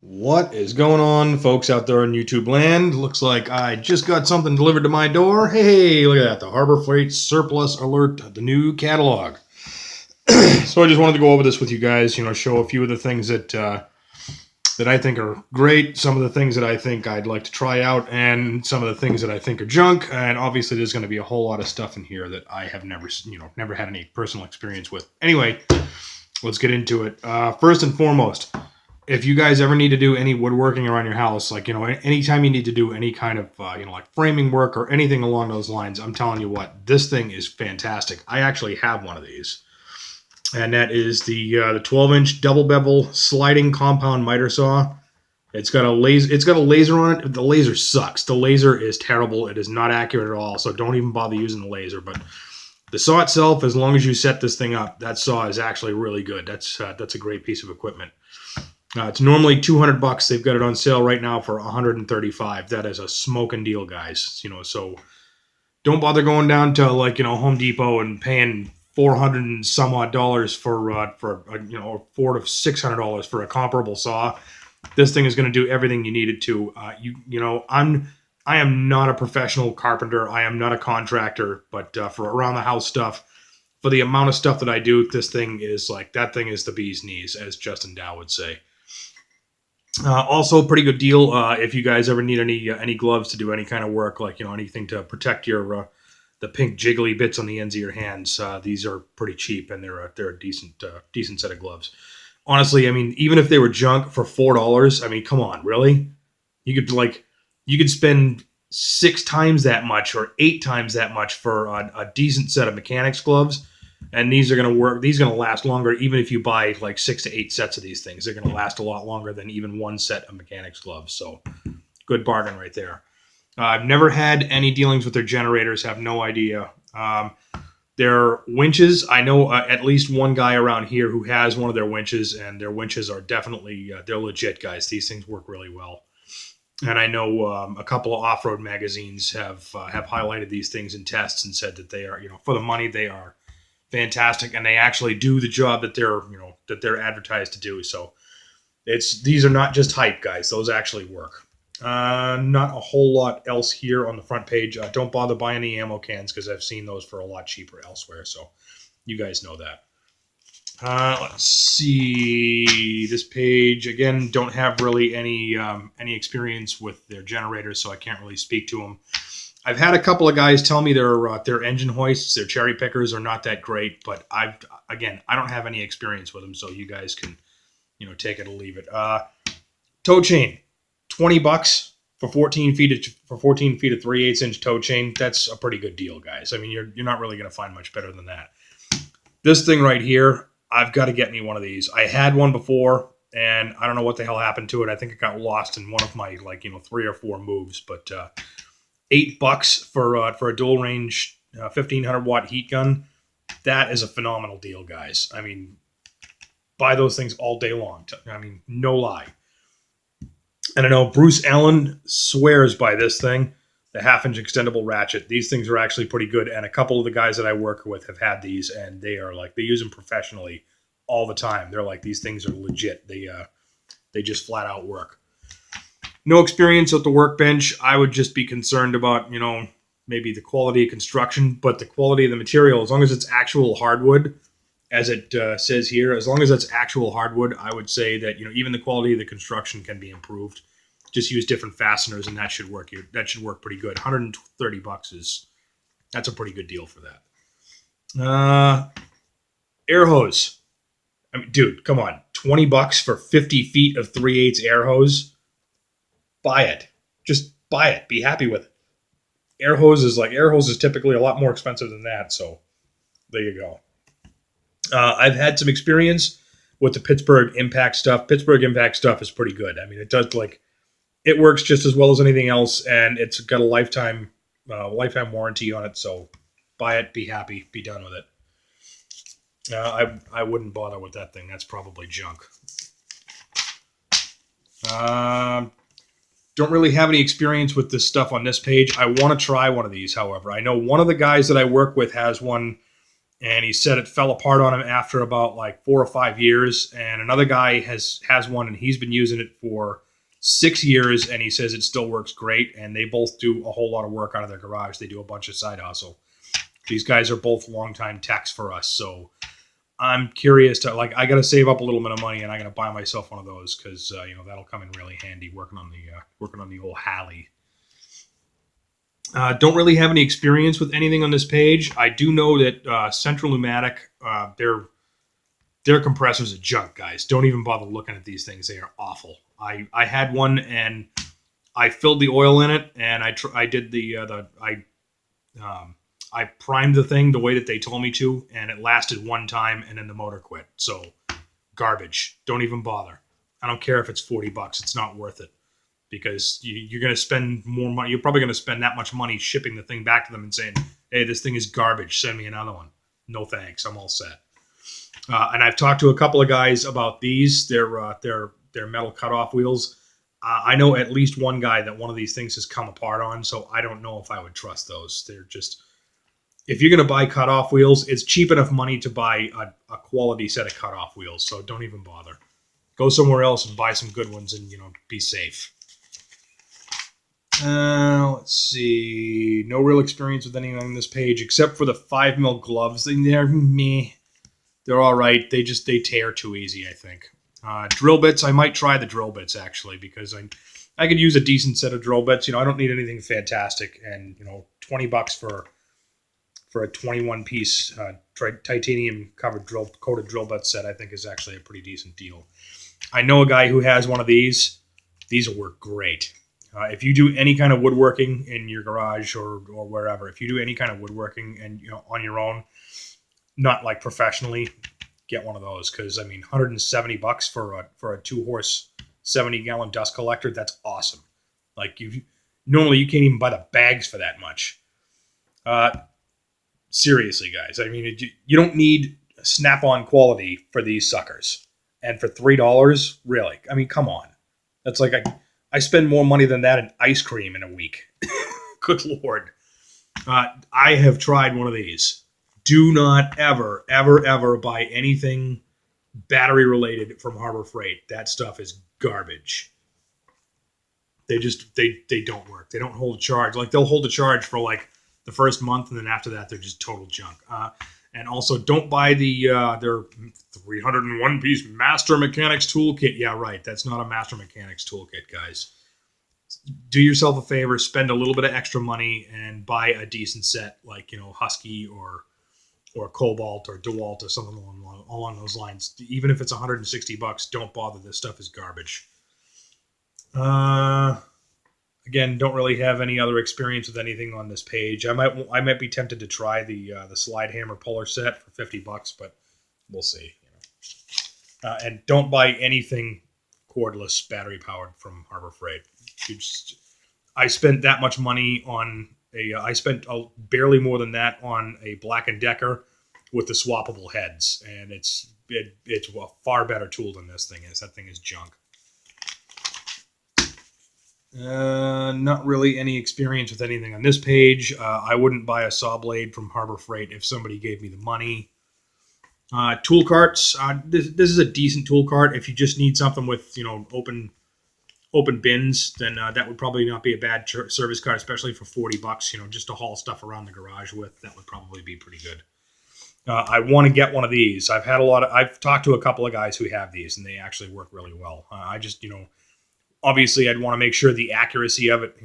What is going on, folks out there in YouTube land? Looks like I just got something delivered to my door. Hey, look at that. The Harbor Freight Surplus Alert, the new catalog. So I just wanted to go over this with you guys, show a few of the things that I think are great, some of the things that I think I'd like to try out, and some of the things that I think are junk. And obviously there's going to be a whole lot of stuff in here that I have never had any personal experience with. Anyway, let's get into it. First and foremost, if you guys ever need to do any woodworking around your house, anytime you need to do any kind of, like framing work or anything along those lines, I'm telling you what, this thing is fantastic. I actually have one of these, and that is the 12-inch double bevel sliding compound miter saw. It's got a laser on it. The laser sucks. The laser is terrible. It is not accurate at all. So don't even bother using the laser. But the saw itself, as long as you set this thing up, that saw is actually really good. That's a great piece of equipment. It's normally $200. They've got it on sale right now for $135. That is a smoking deal, guys. So don't bother going down to Home Depot and paying $400 and some odd dollars for $400 to $600 for a comparable saw. This thing is going to do everything you need it to. I am not a professional carpenter. I am not a contractor, but for around the house stuff, for the amount of stuff that I do, this thing is that thing is the bee's knees, as Justin Dow would say. Also, pretty good deal if you guys ever need any gloves to do any kind of work, anything to protect your the pink jiggly bits on the ends of your hands. These are pretty cheap, and they're a decent set of gloves. Honestly, I mean, even if they were junk for $4, I mean, come on, really? You could spend 6 times that much or 8 times that much for a decent set of mechanics gloves. And these are going to work. These are going to last longer, even if you buy 6 to 8 sets of these things. They're going to last a lot longer than even one set of mechanics gloves. So, good bargain right there. I've never had any dealings with their generators. Have no idea. Their winches, I know at least one guy around here who has one of their winches, and their winches are definitely they're legit, guys. These things work really well. And I know a couple of off-road magazines have highlighted these things in tests and said that they are, for the money, they are fantastic, and they actually do the job that they're advertised to do. So these are not just hype, guys. Those actually work. Not a whole lot else here on the front page. Don't bother buying any ammo cans because I've seen those for a lot cheaper elsewhere. So you guys know that. Let's see this page again. Don't have really any experience with their generators, so I can't really speak to them. I've had a couple of guys tell me their engine hoists, their cherry pickers are not that great, but I don't have any experience with them, so you guys can, take it or leave it. Tow chain, $20 for 14 feet of 3/8 inch tow chain. That's a pretty good deal, guys. I mean, you're not really going to find much better than that. This thing right here, I've got to get me one of these. I had one before, and I don't know what the hell happened to it. I think it got lost in one of my 3 or 4 moves, but $8 for a dual range 1500 watt heat gun. That is a phenomenal deal, guys. I mean, buy those things all day long. I mean, no lie. And I know Bruce Allen swears by this thing, the 1/2 inch extendable ratchet. These things are actually pretty good, and a couple of the guys that I work with have had these, and they use them professionally all the time. They're these things are legit. They just flat out work. No experience with the workbench. I would just be concerned about, maybe the quality of construction, but the quality of the material, as long as it's actual hardwood, as it says here, as long as it's actual hardwood, I would say that, even the quality of the construction can be improved. Just use different fasteners, and that should work. That should work pretty good. $130 that's a pretty good deal for that. Air hose. I mean, dude, come on. $20 for 50 feet of 3/8 air hose. Buy it. Just buy it. Be happy with it. Air hose is typically a lot more expensive than that. So there you go. I've had some experience with the Pittsburgh Impact stuff. Pittsburgh Impact stuff is pretty good. I mean, it does it works just as well as anything else, and it's got a lifetime warranty on it. So buy it. Be happy. Be done with it. I wouldn't bother with that thing. That's probably junk. Don't really have any experience with this stuff on this page. I want to try one of these, however. I know one of the guys that I work with has one and he said it fell apart on him after about like 4 or 5 years. And another guy has one, and he's been using it for 6 years, and he says it still works great. And they both do a whole lot of work out of their garage. They do a bunch of side hustle. These guys are both longtime techs for us, so I'm curious to, like, I got to save up a little bit of money, and I got to buy myself one of those because that'll come in really handy working on the old Halley. Don't really have any experience with anything on this page. I do know that Central Pneumatic, their compressors are junk, guys. Don't even bother looking at these things. They are awful. I had one, and I filled the oil in it, and I primed the thing the way that they told me to, and it lasted one time, and then the motor quit. So, garbage. Don't even bother. I don't care if it's $40. It's not worth it. Because you're going to spend more money. You're probably going to spend that much money shipping the thing back to them and saying, hey, this thing is garbage. Send me another one. No thanks. I'm all set. And I've talked to a couple of guys about these. They're metal cutoff wheels. I know at least one guy that one of these things has come apart on, so I don't know if I would trust those. They're just... If you're going to buy cutoff wheels, it's cheap enough money to buy a quality set of cutoff wheels, so don't even bother. Go somewhere else and buy some good ones and, be safe. Let's see. No real experience with anything on this page except for the 5mm gloves. They're meh. They're all right. They tear too easy, I think. Drill bits. I might try the drill bits actually because I could use a decent set of drill bits. I don't need anything fantastic, and $20 for a 21-piece titanium coated drill bit set, I think is actually a pretty decent deal. I know a guy who has one of these. These will work great. If you do any kind of woodworking in your garage or wherever, if you do any kind of woodworking and on your own, not like professionally, get one of those because $170 for a 2-horse 70-gallon dust collector, that's awesome. Like normally you can't even buy the bags for that much. Seriously, guys, you don't need Snap-on quality for these suckers, and for $3, really? Come on, that's like I spend more money than that in ice cream in a week. Good Lord. I have tried one of these. Do not ever, ever, ever buy anything battery related from Harbor Freight. That stuff is garbage. They don't work. They don't hold a charge. Like, they'll hold a charge for like the first month, and then after that, they're just total junk. And also, don't buy their 301-piece Master Mechanics toolkit. Yeah, right. That's not a Master Mechanics toolkit, guys. Do yourself a favor, spend a little bit of extra money, and buy a decent set like Husky or Cobalt or DeWalt or something along those lines. Even if it's $160, don't bother. This stuff is garbage. Again, don't really have any other experience with anything on this page. I might be tempted to try the Slide Hammer puller set for $50, but we'll see. And don't buy anything cordless, battery powered from Harbor Freight. I spent that much money on I spent barely more than that on a Black & Decker with the swappable heads, and it's a far better tool than this thing is. That thing is junk. Not really any experience with anything on this page. I wouldn't buy a saw blade from Harbor Freight if somebody gave me the money. Tool carts. This is a decent tool cart. If you just need something with open bins, then that would probably not be a bad service cart, especially for $40. Just to haul stuff around the garage with. That would probably be pretty good. I want to get one of these. I've talked to a couple of guys who have these, and they actually work really well. Obviously, I'd want to make sure the accuracy of it,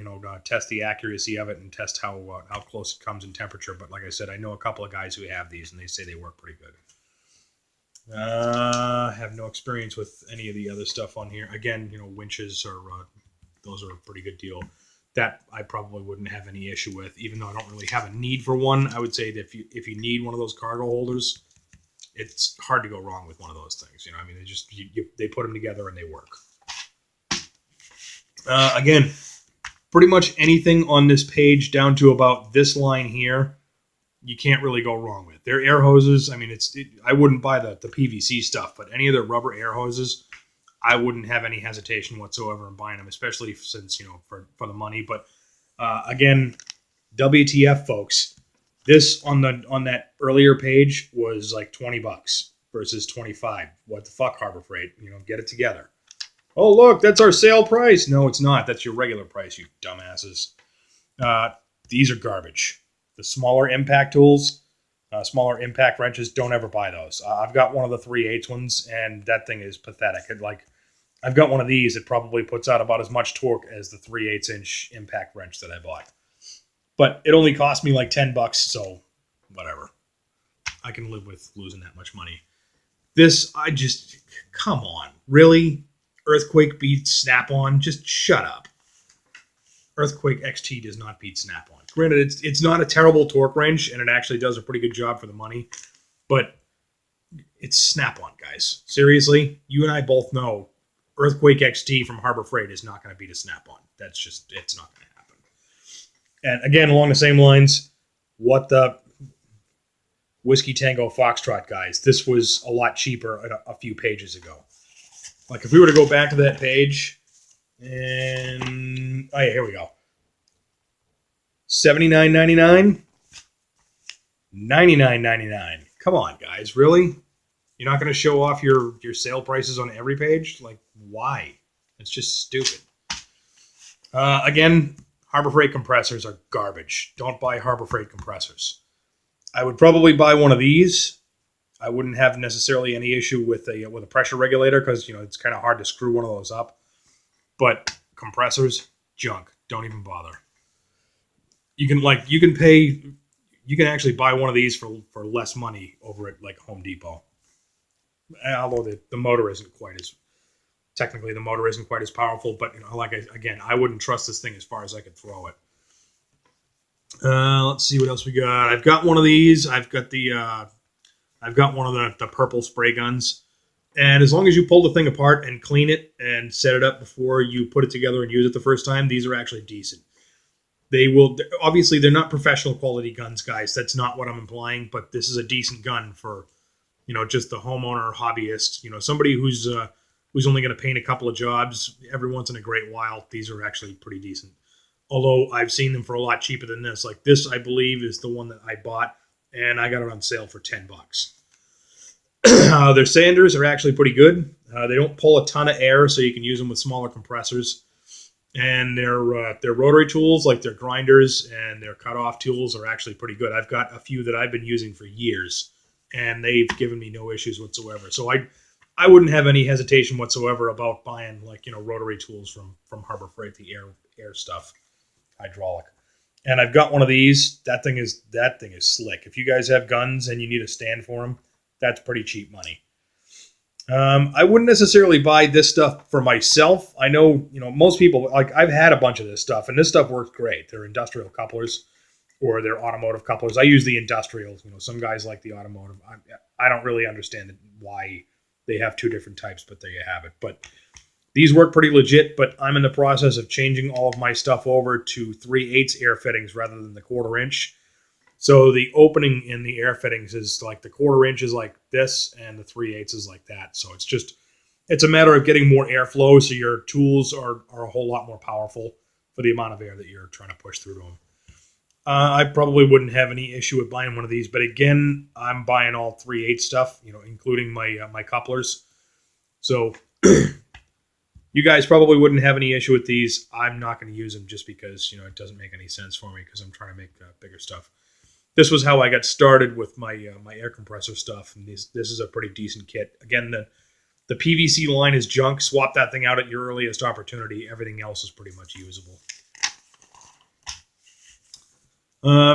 test the accuracy of it and test how close it comes in temperature. But like I said, I know a couple of guys who have these, and they say they work pretty good. Have no experience with any of the other stuff on here. Again, winches those are a pretty good deal. That I probably wouldn't have any issue with, even though I don't really have a need for one. I would say that if you need one of those cargo holders, it's hard to go wrong with one of those things. They put them together and they work. Again, pretty much anything on this page down to about this line here, you can't really go wrong with. Their air hoses, I wouldn't buy the PVC stuff, but any of their rubber air hoses, I wouldn't have any hesitation whatsoever in buying them, especially since, for the money. But again, WTF, folks, This on that earlier page was like $20 versus 25. What the fuck, Harbor Freight? Get it together. Oh, look, that's our sale price. No, it's not. That's your regular price, you dumbasses. These are garbage. The smaller impact tools, smaller impact wrenches, don't ever buy those. I've got one of the 3/8 ones, and that thing is pathetic. I've got one of these. It probably puts out about as much torque as the 3/8 inch impact wrench that I bought. But it only cost me like $10, so whatever. I can live with losing that much money. This, come on. Really? Earthquake beats Snap-on? Just shut up. Earthquake XT does not beat Snap-on. Granted, it's not a terrible torque wrench, and it actually does a pretty good job for the money, but it's Snap-on, guys. Seriously, you and I both know Earthquake XT from Harbor Freight is not going to beat a Snap-on. It's not going to happen. And again, along the same lines, what the Whiskey Tango Foxtrot, guys, this was a lot cheaper a few pages ago. Like if we were to go back to that page, and oh yeah, here we go. $79.99, $99.99. Come on, guys, really? You're not going to show off your sale prices on every page? Like, why? It's just stupid. Again, Harbor Freight compressors are garbage. Don't buy Harbor Freight compressors. I would probably buy one of these. I wouldn't have necessarily any issue with a pressure regulator because it's kind of hard to screw one of those up. But compressors, junk. Don't even bother. You can actually buy one of these for less money over at like Home Depot. Although the motor isn't quite as technically the motor isn't quite as powerful, but I wouldn't trust this thing as far as I could throw it. Let's see what else we got. I've got one of these. I've got one of the purple spray guns. And as long as you pull the thing apart and clean it and set it up before you put it together and use it the first time, these are actually decent. Obviously they're not professional quality guns, guys. That's not what I'm implying, but this is a decent gun for, just the homeowner, hobbyist, somebody who's only going to paint a couple of jobs every once in a great while. These are actually pretty decent. Although I've seen them for a lot cheaper than this. Like this, I believe, is the one that I bought, and I got it on sale for $10. Their sanders are actually pretty good. They don't pull a ton of air, so you can use them with smaller compressors. And their rotary tools, like their grinders and their cutoff tools, are actually pretty good. I've got a few that I've been using for years, and they've given me no issues whatsoever. So I wouldn't have any hesitation whatsoever about buying rotary tools from Harbor Freight, the air stuff, hydraulic. And I've got one of these. That thing is slick. If you guys have guns and you need a stand for them, that's pretty cheap money. I wouldn't necessarily buy this stuff for myself. I know, most people, like I've had a bunch of this stuff, and this stuff works great. They're industrial couplers or they're automotive couplers. I use the industrial. Some guys like the automotive. I don't really understand why they have two different types, but there you have it. But these work pretty legit, but I'm in the process of changing all of my stuff over to 3/8 air fittings rather than the 1/4 inch. So the opening in the air fittings is like the 1/4 inch is like this, and the 3/8 is like that. So it's a matter of getting more airflow, so your tools are a whole lot more powerful for the amount of air that you're trying to push through to them. I probably wouldn't have any issue with buying one of these, but again, I'm buying all 3/8 stuff, including my couplers. So you guys probably wouldn't have any issue with these. I'm not going to use them just because it doesn't make any sense for me because I'm trying to make bigger stuff. This was how I got started with my air compressor stuff, and this is a pretty decent kit. Again, the PVC line is junk. Swap that thing out at your earliest opportunity. Everything else is pretty much usable.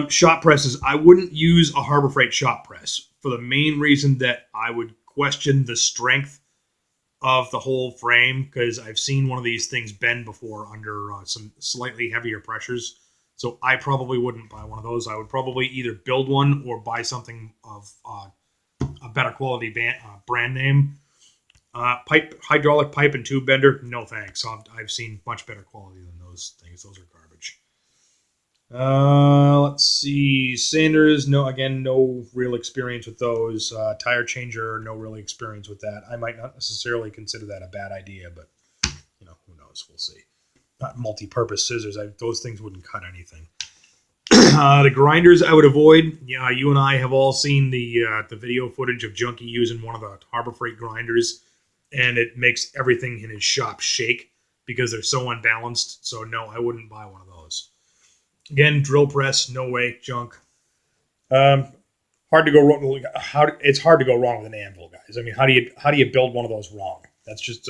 Shop presses. I wouldn't use a Harbor Freight shop press for the main reason that I would question the strength of the whole frame because I've seen one of these things bend before under some slightly heavier pressures. So I probably wouldn't buy one of those. I would probably either build one or buy something of a better quality brand name. Hydraulic pipe and tube bender, no thanks. I've seen much better quality than those things. Those are garbage. Let's see. Sanders, no real experience with those. Tire changer, no real experience with that. I might not necessarily consider that a bad idea, but who knows? We'll see. Not multi-purpose scissors. Those things wouldn't cut anything. The grinders I would avoid. Yeah, you and I have all seen the video footage of Junkie using one of the Harbor Freight grinders, and it makes everything in his shop shake because they're so unbalanced. So no, I wouldn't buy one of those. Again, drill press, no way, junk. Hard to go wrong. It's hard to go wrong with an anvil, guys. I mean, how do you build one of those wrong? That's just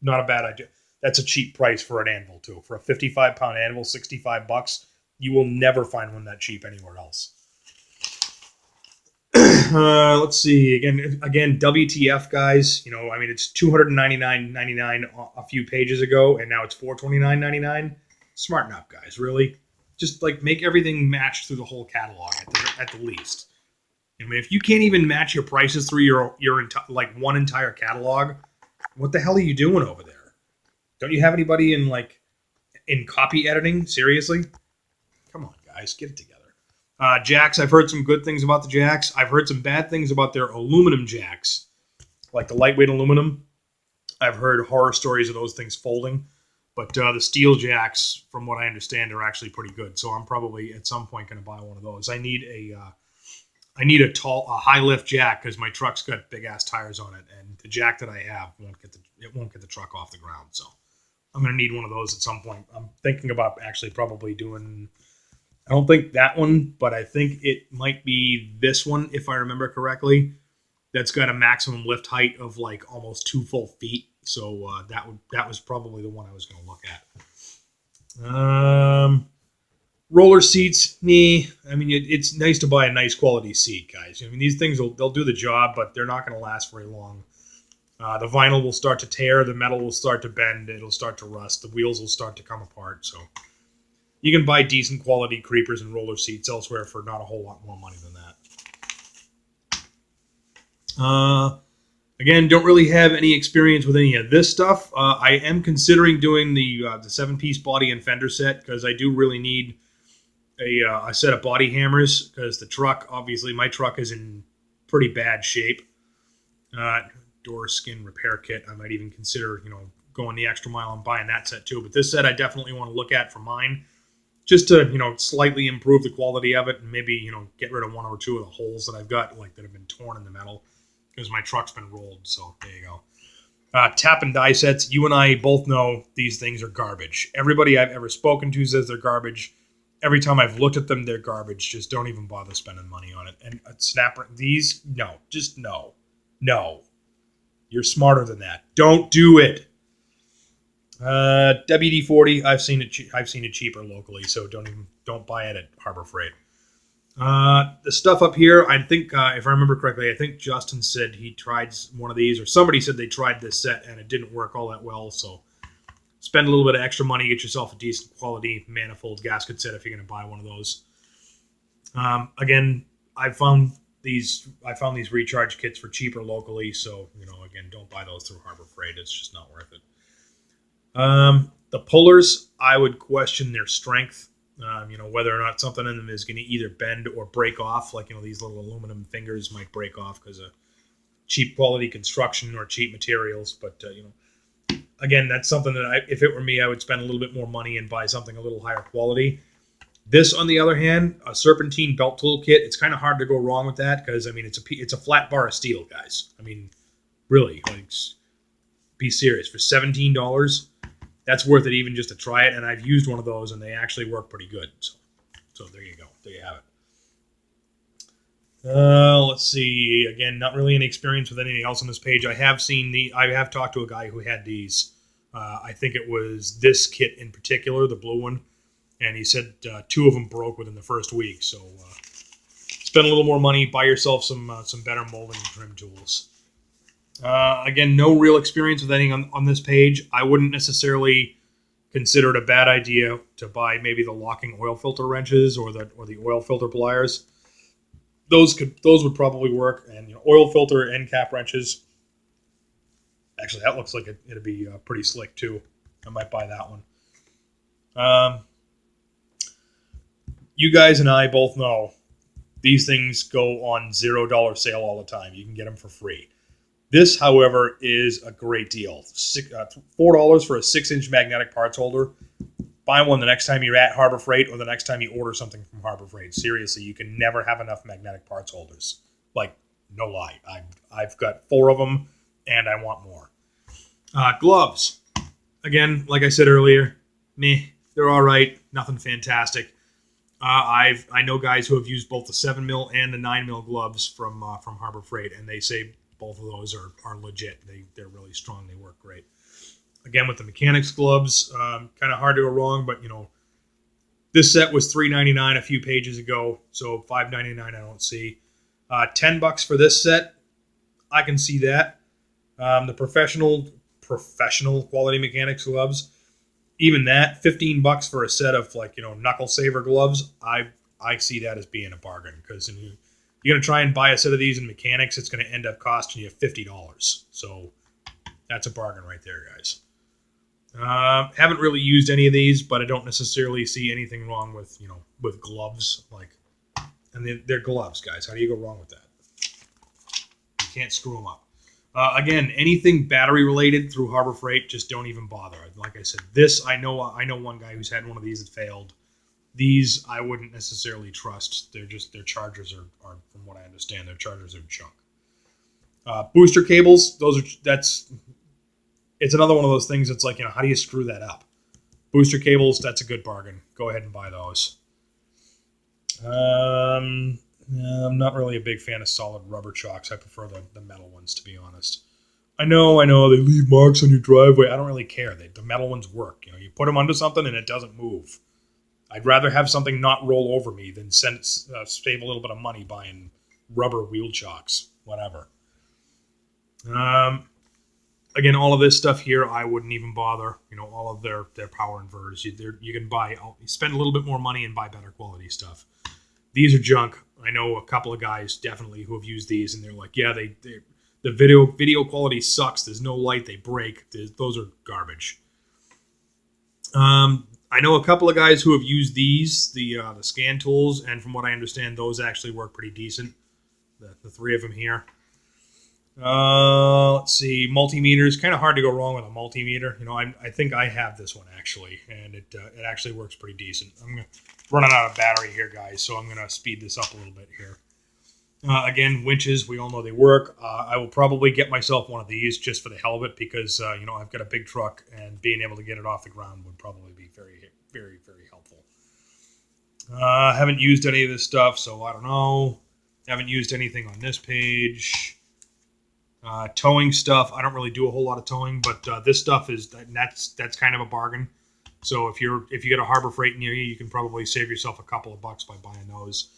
not a bad idea. That's a cheap price for an anvil too. For a 55-pound anvil, $65. You will never find one that cheap anywhere else. Let's see. Again, WTF, guys. You know, I mean, it's $299.99 a few pages ago, and now it's $429.99. Smarten up, guys. Really, just like make everything match through the whole catalog at the least. I mean, if you can't even match your prices through your like one entire catalog, what the hell are you doing over there? Don't you have anybody in copy editing? Seriously? Come on, guys, get it together. Jacks, I've heard some good things about the jacks. I've heard some bad things about their aluminum jacks, like the lightweight aluminum. I've heard horror stories of those things folding, but the steel jacks, from what I understand, are actually pretty good. So I'm probably at some point going to buy one of those. I need a high lift jack because my truck's got big ass tires on it, and the jack that I have won't get the truck off the ground. So I'm going to need one of those at some point. I'm thinking about actually probably doing. I don't think that one, but I think it might be this one, if I remember correctly. That's got a maximum lift height of like almost 2 full feet. So that was probably the one I was going to look at. Roller seats, I mean, it's nice to buy a nice quality seat, guys. I mean, these things they'll do the job, but they're not going to last very long. The vinyl will start to tear, the metal will start to bend, it'll start to rust, the wheels will start to come apart. So you can buy decent quality creepers and roller seats elsewhere for not a whole lot more money than that. Again, don't really have any experience with any of this stuff. I am considering doing the 7-piece body and fender set because I do really need a set of body hammers because the truck, obviously, my truck is in pretty bad shape. Door skin repair kit. I might even consider, going the extra mile and buying that set too. But this set I definitely want to look at for mine. Just to, slightly improve the quality of it and maybe, get rid of one or two of the holes that I've got, like that have been torn in the metal because my truck's been rolled. So there you go. Tap and die sets. You and I both know these things are garbage. Everybody I've ever spoken to says they're garbage. Every time I've looked at them, they're garbage. Just don't even bother spending money on it. And snapper, these, no, just no. No. You're smarter than that. Don't do it. WD-40, I've seen it cheaper locally, so don't buy it at Harbor Freight. The stuff up here, I think, if I remember correctly, I think Justin said he tried one of these, or somebody said they tried this set and it didn't work all that well. So spend a little bit of extra money, get yourself a decent quality manifold gasket set if you're going to buy one of those. Again, I found these recharge kits for cheaper locally, so again, don't buy those through Harbor Freight. It's just not worth it. The pullers, I would question their strength. Whether or not something in them is going to either bend or break off. Like, these little aluminum fingers might break off because of cheap quality construction or cheap materials. But, again, that's something that if it were me, I would spend a little bit more money and buy something a little higher quality. This, on the other hand, a serpentine belt tool kit, it's kind of hard to go wrong with that because, I mean, it's a flat bar of steel, guys. I mean, really, be serious. For $17, that's worth it even just to try it. And I've used one of those, and they actually work pretty good. So there you go. There you have it. Let's see. Again, not really any experience with anything else on this page. I have talked to a guy who had these. I think it was this kit in particular, the blue one. And he said 2 of them broke within the first week. So spend a little more money, buy yourself some better molding and trim tools. Again, no real experience with anything on this page. I wouldn't necessarily consider it a bad idea to buy maybe the locking oil filter wrenches or the oil filter pliers. Those would probably work. And oil filter end cap wrenches. Actually, that looks like it'd be pretty slick too. I might buy that one. You guys and I both know these things go on $0 sale all the time. You can get them for free. This, however, is a great deal. $4 for a 6-inch magnetic parts holder. buy one the next time you're at Harbor Freight or the next time you order something from Harbor Freight. Seriously, you can never have enough magnetic parts holders. Like, no lie. I've got 4 of them, and I want more. Gloves. Again, like I said earlier, they're all right. Nothing fantastic. I know guys who have used both the 7mm and the 9mm gloves from Harbor Freight, and they say both of those are legit. They're really strong. They work great. Again, with the mechanics gloves, kind of hard to go wrong, but this set was $3.99 a few pages ago, so $5.99 I don't see. $10 for this set, I can see that. The professional quality mechanics gloves, even that, $15 for a set of knuckle saver gloves. I see that as being a bargain, because you're gonna try and buy a set of these in mechanics, it's gonna end up costing you $50. So that's a bargain right there, guys. Haven't really used any of these, but I don't necessarily see anything wrong with with gloves. And they're gloves, guys. How do you go wrong with that? You can't screw them up. Again, anything battery related through Harbor Freight, just don't even bother. Like I said, this I know one guy who's had one of these that failed. These I wouldn't necessarily trust. Their chargers are, from what I understand, their chargers are junk. Booster cables, it's another one of those things that's how do you screw that up? Booster cables, that's a good bargain. Go ahead and buy those. I'm not really a big fan of solid rubber chocks. I prefer the metal ones, to be honest. I know, they leave marks on your driveway. I don't really care. The metal ones work. You put them under something and it doesn't move. I'd rather have something not roll over me than save a little bit of money buying rubber wheel chocks, whatever. Again, all of this stuff here, I wouldn't even bother. All of their power inverters. You can spend a little bit more money and buy better quality stuff. These are junk. I know a couple of guys definitely who have used these, and they're like, yeah, the video quality sucks. There's no light. They break. Those are garbage. I know a couple of guys who have used these, the scan tools, and from what I understand, those actually work pretty decent. The 3 of them here. Let's see, multimeters. Kind of hard to go wrong with a multimeter. I think I have this one actually, and it actually works pretty decent. I'm running out of battery here, guys, so I'm gonna speed this up a little bit here. Again, winches. We all know they work. I will probably get myself one of these just for the hell of it, because I've got a big truck, and being able to get it off the ground would probably be very, very, very helpful. Haven't used any of this stuff, so I don't know. Haven't used anything on this page. Towing stuff, I don't really do a whole lot of towing, but this stuff that's kind of a bargain. So if you get a Harbor Freight near you, you can probably save yourself a couple of bucks by buying those.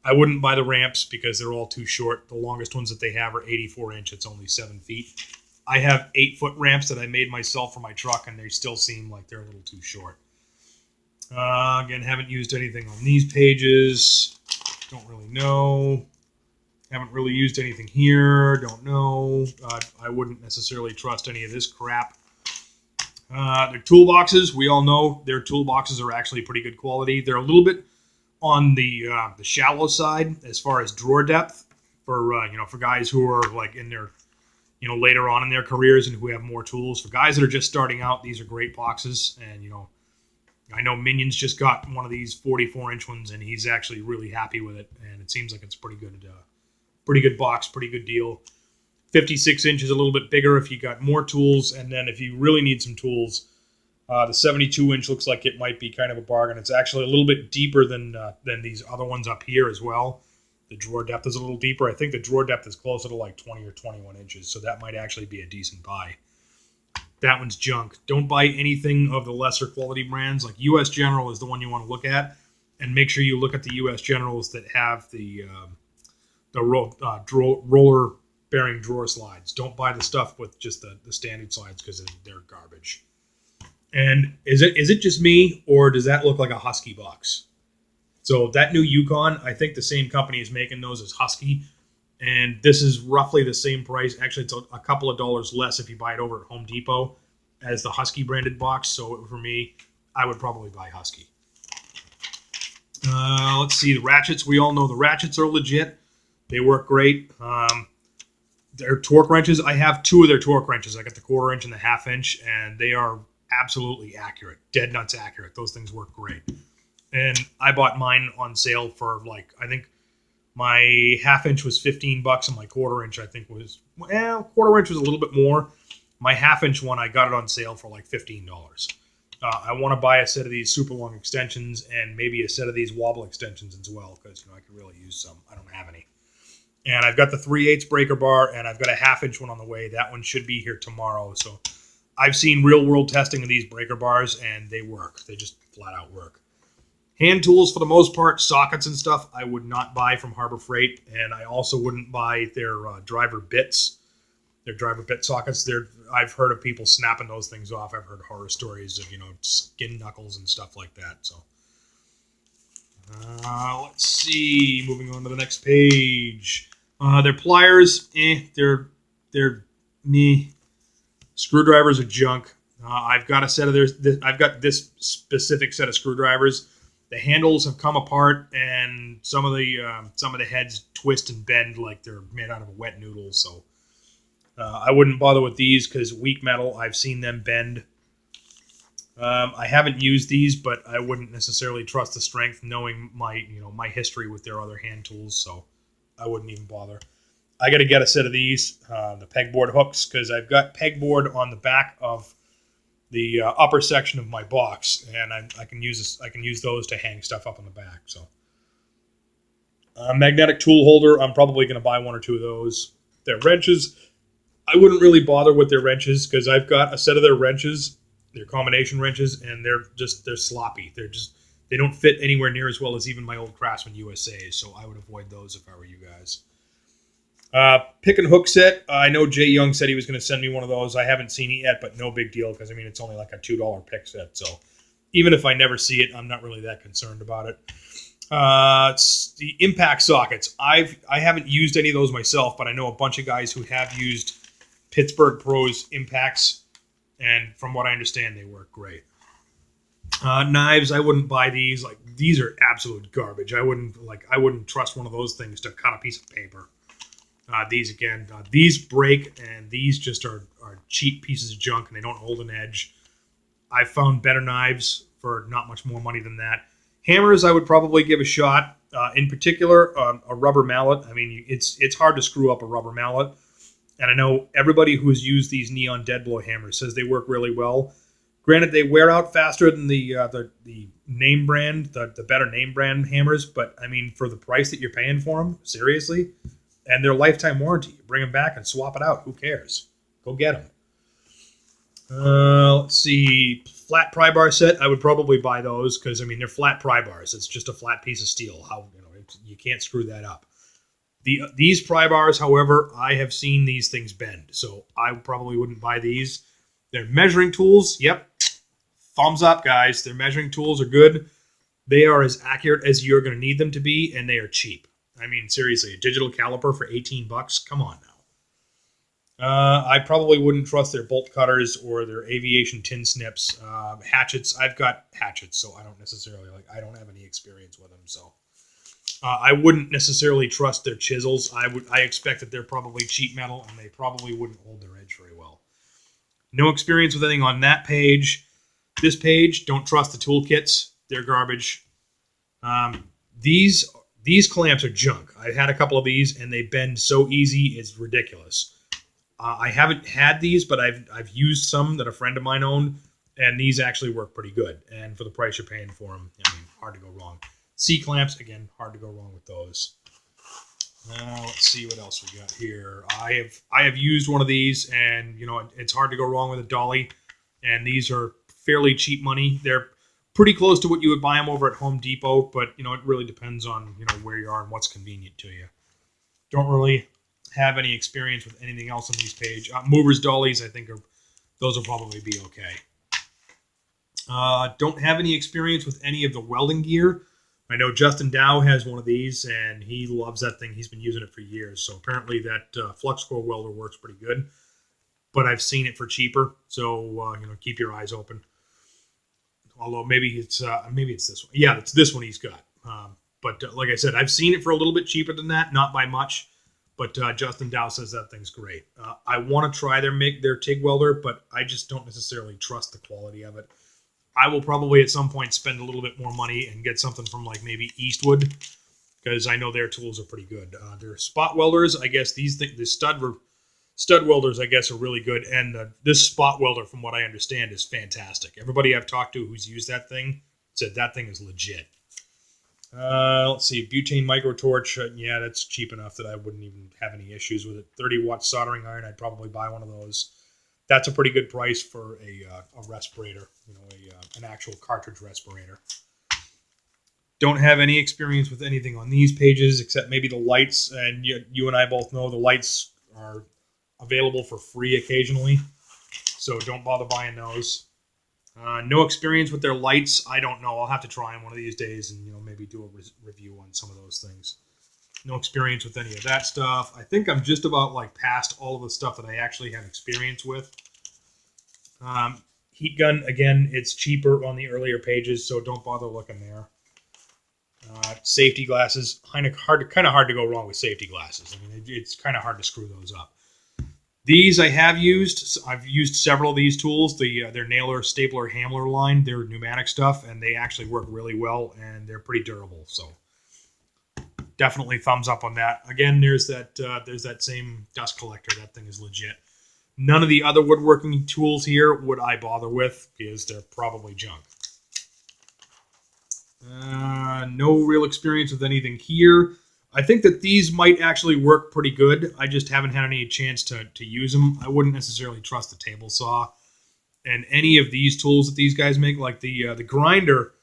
I wouldn't buy the ramps because they're all too short. The longest ones that they have are 84 inch. It's only 7 feet. I have 8-foot ramps that I made myself for my truck, and they still seem like they're a little too short. Again, haven't used anything on these pages. Don't really know. Haven't really used anything here. Don't know. I wouldn't necessarily trust any of this crap. Their toolboxes, we all know their toolboxes are actually pretty good quality. They're a little bit on the shallow side as far as drawer depth for guys who are in their later on in their careers and who have more tools. For guys that are just starting out, these are great boxes. And I know Minion's just got one of these 44-inch ones, and he's actually really happy with it. And it seems like it's pretty good. Pretty good box, pretty good deal. 56 inches, a little bit bigger if you got more tools, and then if you really need some tools, the 72 inch looks like it might be kind of a bargain. It's actually a little bit deeper than these other ones up here as well. The drawer depth is a little deeper. I think the drawer depth is closer to 20 or 21 inches, so that might actually be a decent buy. That one's junk. Don't buy anything of the lesser quality brands. Like US General is the one you want to look at, and make sure you look at the US Generals that have the roller bearing drawer slides. Don't buy the stuff with just the standard slides, because they're garbage. And is it just me, or does that look like a Husky box? So that new Yukon, I think the same company is making those as Husky, and this is roughly the same price. Actually, it's a couple of dollars less if you buy it over at Home Depot as the Husky branded box. So for me, I would probably buy Husky. Let's see, the ratchets. We all know the ratchets are legit. They work great. Their torque wrenches, I have 2 of their torque wrenches. I got the 1/4 inch and the 1/2 inch, and they are absolutely accurate, dead nuts accurate. Those things work great. And I bought mine on sale for like, I think my half-inch was $15 and my quarter-inch I think was, well, quarter-inch was a little bit more. My half-inch one, I got it on sale for like $15. I want to buy a set of these super long extensions and maybe a set of these wobble extensions as well, because I could really use some. I don't have any. And I've got the 3/8 breaker bar, and I've got a half-inch one on the way. That one should be here tomorrow. So I've seen real-world testing of these breaker bars, and they work. They just flat-out work. Hand tools, for the most part, sockets and stuff, I would not buy from Harbor Freight, and I also wouldn't buy their driver bits. Their driver bit sockets. I've heard of people snapping those things off. I've heard horror stories of skin knuckles and stuff like that. So let's see. Moving on to the next page. Their pliers, they're meh. Screwdrivers are junk. I've got a set of I've got this specific set of screwdrivers. The handles have come apart, and some of the heads twist and bend like they're made out of a wet noodle. So I wouldn't bother with these because weak metal. I've seen them bend. I haven't used these, but I wouldn't necessarily trust the strength, knowing my history with their other hand tools. So I wouldn't even bother. I got to get a set of these, the pegboard hooks, because I've got pegboard on the back of the upper section of my box, and I can use those to hang stuff up on the back. So magnetic tool holder, I'm probably going to buy one or two of those. Their wrenches, I wouldn't really bother with their wrenches because I've got a set of their wrenches, their combination wrenches, and they're sloppy. They don't fit anywhere near as well as even my old Craftsman USAs, so I would avoid those if I were you guys. Pick and hook set. I know Jay Young said he was going to send me one of those. I haven't seen it yet, but no big deal because it's only like a $2 pick set. So even if I never see it, I'm not really that concerned about it. It's the impact sockets. I haven't used any of those myself, but I know a bunch of guys who have used Pittsburgh Pros impacts, and from what I understand, they work great. Knives, I wouldn't buy these. Like, these are absolute garbage. I wouldn't trust one of those things to cut a piece of paper. These break, and these just are cheap pieces of junk, and they don't hold an edge. I've found better knives for not much more money than that. Hammers, I would probably give a shot. In particular, a rubber mallet. It's hard to screw up a rubber mallet. And I know everybody who's used these Neon Deadblow hammers says they work really well. Granted, they wear out faster than the name brand, the better name brand hammers. But, for the price that you're paying for them, seriously? And their lifetime warranty. You bring them back and swap it out. Who cares? Go get them. Let's see. Flat pry bar set. I would probably buy those because, they're flat pry bars. It's just a flat piece of steel. You can't screw that up. These pry bars, however, I have seen these things bend, so I probably wouldn't buy these. Their measuring tools, yep, thumbs up, guys. Their measuring tools are good. They are as accurate as you're going to need them to be, and they are cheap. Seriously, a digital caliper for $18? Come on now. I probably wouldn't trust their bolt cutters or their aviation tin snips. Hatchets, I've got hatchets, so I don't have any experience with them, so. I wouldn't necessarily trust their chisels. I expect that they're probably cheap metal, and they probably wouldn't hold their edge very well. No experience with anything on that page. This page, don't trust the toolkits. They're garbage. These clamps are junk. I had a couple of these, and they bend so easy, it's ridiculous. I haven't had these, but I've used some that a friend of mine owned, and these actually work pretty good. And for the price you're paying for them, hard to go wrong. C-clamps, again, hard to go wrong with those. Let's see what else we got here. I have used one of these, and it's hard to go wrong with a dolly. And these are fairly cheap money. They're pretty close to what you would buy them over at Home Depot, but it really depends on where you are and what's convenient to you. Don't really have any experience with anything else on these page. Movers dollies, I think those will probably be okay. Don't have any experience with any of the welding gear. I know Justin Dow has one of these, and he loves that thing. He's been using it for years. So apparently that flux core welder works pretty good. But I've seen it for cheaper, so keep your eyes open. Although maybe it's this one. Yeah, it's this one he's got. But like I said, I've seen it for a little bit cheaper than that, not by much. But Justin Dow says that thing's great. I want to try their TIG welder, but I just don't necessarily trust the quality of it. I will probably at some point spend a little bit more money and get something from like maybe Eastwood, because I know their tools are pretty good. Their spot welders, I guess the stud welders, I guess, are really good. And this spot welder, from what I understand, is fantastic. Everybody I've talked to who's used that thing said that thing is legit. Let's see, butane microtorch. Yeah, that's cheap enough that I wouldn't even have any issues with it. 30-watt soldering iron, I'd probably buy one of those. That's a pretty good price for a respirator, an actual cartridge respirator. Don't have any experience with anything on these pages except maybe the lights, and you and I both know the lights are available for free occasionally, so don't bother buying those. No experience with their lights. I don't know. I'll have to try them one of these days and maybe do a review on some of those things. No experience with any of that stuff. I think I'm just about past all of the stuff that I actually have experience with. Heat gun, again, it's cheaper on the earlier pages, so don't bother looking there. Safety glasses, kind of hard to go wrong with safety glasses. I mean, it's kind of hard to screw those up. These I have used. I've used several of these tools. Their Naylor, Stapler, Hamler line. They're pneumatic stuff, and they actually work really well, and they're pretty durable. So definitely thumbs up on that. Again, there's that same dust collector. That thing is legit. None of the other woodworking tools here would I bother with because they're probably junk. No real experience with anything here. I think that these might actually work pretty good. I just haven't had any chance to use them. I wouldn't necessarily trust the table saw. And any of these tools that these guys make, like the grinder,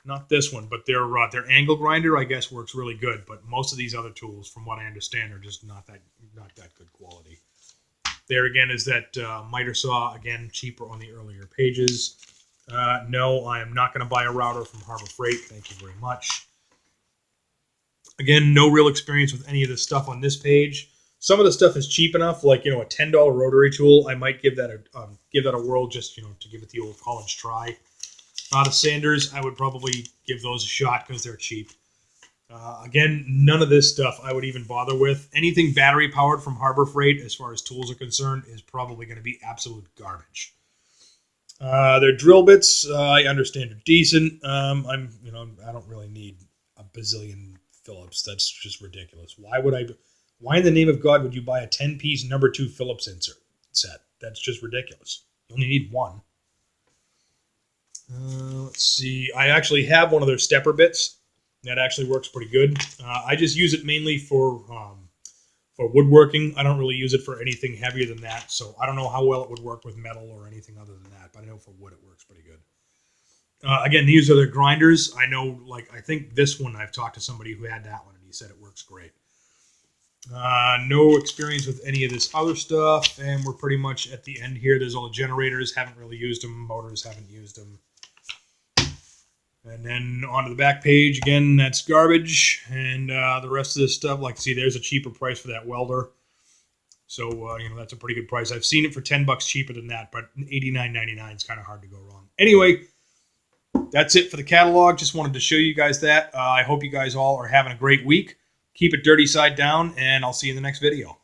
not this one, but their angle grinder, I guess works really good. But most of these other tools, from what I understand, are just not that good quality. There again is that miter saw, again, cheaper on the earlier pages. No, I am not going to buy a router from Harbor Freight. Thank you very much. Again, no real experience with any of this stuff on this page. Some of the stuff is cheap enough, like a $10 rotary tool. I might give that a whirl, just to give it the old college try. The sanders, I would probably give those a shot because they're cheap. Again, none of this stuff I would even bother with. Anything battery powered from Harbor Freight, as far as tools are concerned, is probably going to be absolute garbage. Their drill bits, I understand, are decent. I don't really need a bazillion Phillips. That's just ridiculous. Why in the name of God would you buy a 10-piece number 2 Phillips insert set? That's just ridiculous. You only need one. Let's see. I actually have one of their stepper bits. That actually works pretty good. I just use it mainly for woodworking. I don't really use it for anything heavier than that, so I don't know how well it would work with metal or anything other than that, but I know for wood it works pretty good. Again, these are their grinders. I know, I think this one, I've talked to somebody who had that one, and he said it works great. No experience with any of this other stuff, and we're pretty much at the end here. There's all the generators. Haven't really used them. Motors, haven't used them. And then onto the back page, again, that's garbage. And the rest of this stuff, see, there's a cheaper price for that welder. So, that's a pretty good price. I've seen it for $10 cheaper than that, but $89.99 is kind of hard to go wrong. Anyway, that's it for the catalog. Just wanted to show you guys that. I hope you guys all are having a great week. Keep it dirty side down, and I'll see you in the next video.